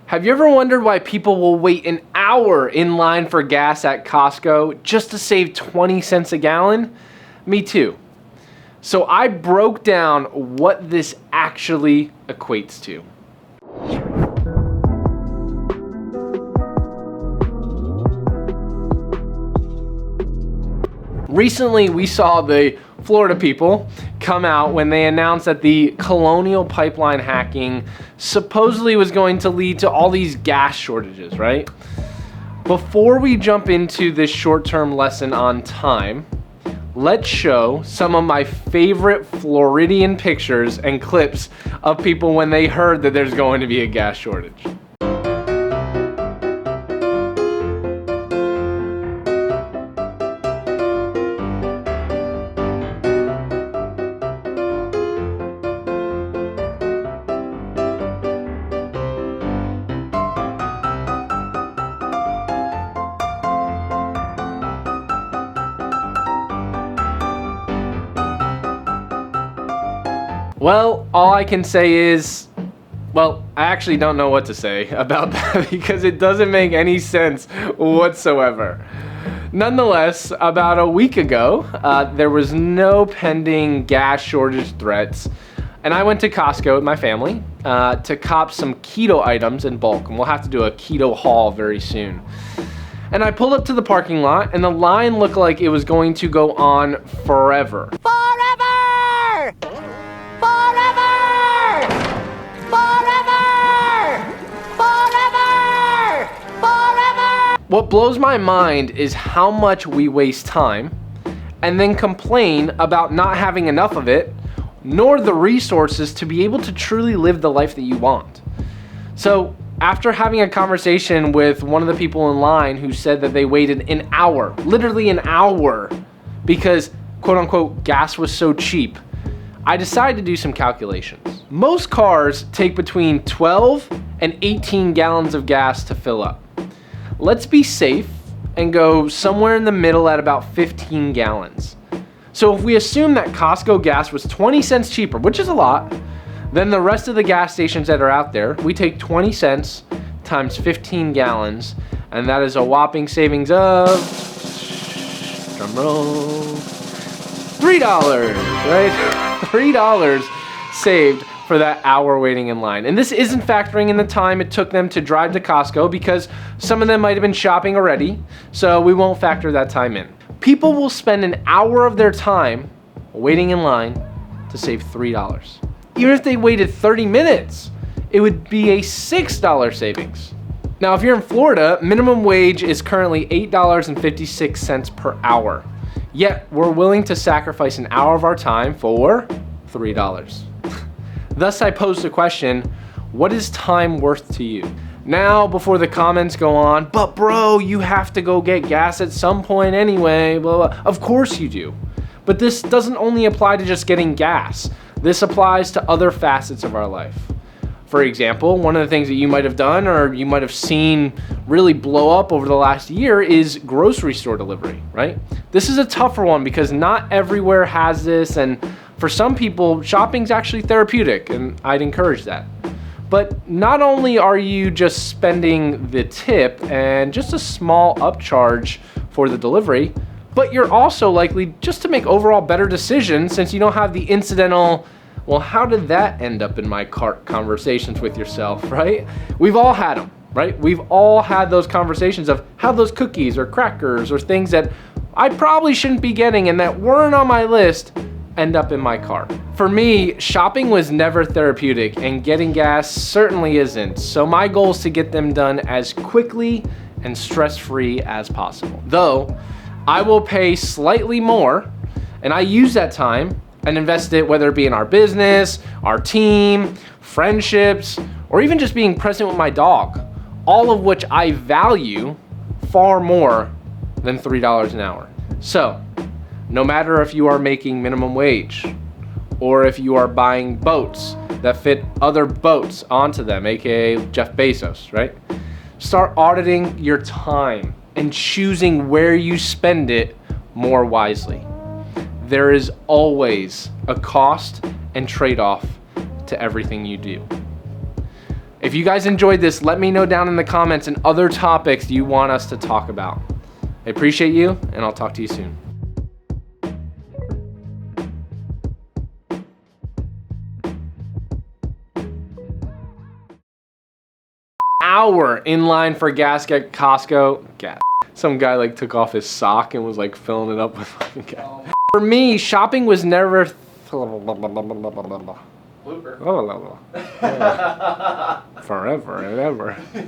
Have you ever wondered why people will wait an hour in line for gas at Costco just to save 20 cents a gallon? Me too. So I broke down what this actually equates to. Recently, we saw the Florida people come out when they announced that the Colonial Pipeline hacking supposedly was going to lead to all these gas shortages, right? Before we jump into this short-term lesson on time, let's show some of my favorite Floridian pictures and clips of people when they heard that there's going to be a gas shortage. Well, all I can say is, well, I actually don't know what to say about that because it doesn't make any sense whatsoever. Nonetheless, about a week ago, there was no pending gas shortage threats, and I went to Costco with my family to cop some keto items in bulk, and we'll have to do a keto haul very soon. And I pulled up to the parking lot, and the line looked like it was going to go on forever. Forever! Forever! Forever! Forever! Forever! What blows my mind is how much we waste time and then complain about not having enough of it, nor the resources to be able to truly live the life that you want. So after having a conversation with one of the people in line who said that they waited an hour, literally an hour, because quote unquote gas was so cheap, I decided to do some calculations. Most cars take between 12 and 18 gallons of gas to fill up. Let's be safe and go somewhere in the middle at about 15 gallons. So if we assume that Costco gas was 20 cents cheaper, which is a lot, then the rest of the gas stations that are out there, we take 20 cents times 15 gallons, and that is a whopping savings of, drum roll, $3, right? $3 saved for that hour waiting in line. And this isn't factoring in the time it took them to drive to Costco because some of them might have been shopping already, so we won't factor that time in. People will spend an hour of their time waiting in line to save $3. Even if they waited 30 minutes, it would be a $6 savings. Now, if you're in Florida, minimum wage is currently $8.56 per hour. Yet, we're willing to sacrifice an hour of our time for $3. Thus, I posed the question, what is time worth to you? Now, before the comments go on, but bro, you have to go get gas at some point anyway, blah, blah. Of course you do. But this doesn't only apply to just getting gas. This applies to other facets of our life. For example, one of the things that you might have done or you might have seen really blow up over the last year is grocery store delivery, right? This is a tougher one because not everywhere has this, and for some people, shopping's actually therapeutic, and I'd encourage that. But not only are you just spending the tip and just a small upcharge for the delivery, but you're also likely just to make overall better decisions since you don't have the incidental, well, how did that end up in my cart conversations with yourself, right? We've all had them, right? We've all had those conversations of how those cookies or crackers or things that I probably shouldn't be getting and that weren't on my list end up in my cart. For me, shopping was never therapeutic and getting gas certainly isn't. So my goal is to get them done as quickly and stress-free as possible. Though, I will pay slightly more and I use that time and invest it, whether it be in our business, our team, friendships, or even just being present with my dog, all of which I value far more than $3 an hour. So, no matter if you are making minimum wage or if you are buying boats that fit other boats onto them, aka Jeff Bezos, right? Start auditing your time and choosing where you spend it more wisely. There is always a cost and trade-off to everything you do. If you guys enjoyed this, let me know down in the comments and other topics you want us to talk about. I appreciate you, and I'll talk to you soon. Hour in line for gas at Costco. Some guy like took off his sock and was like filling it up with fucking gas. For me, shopping was never Blooper. forever and ever.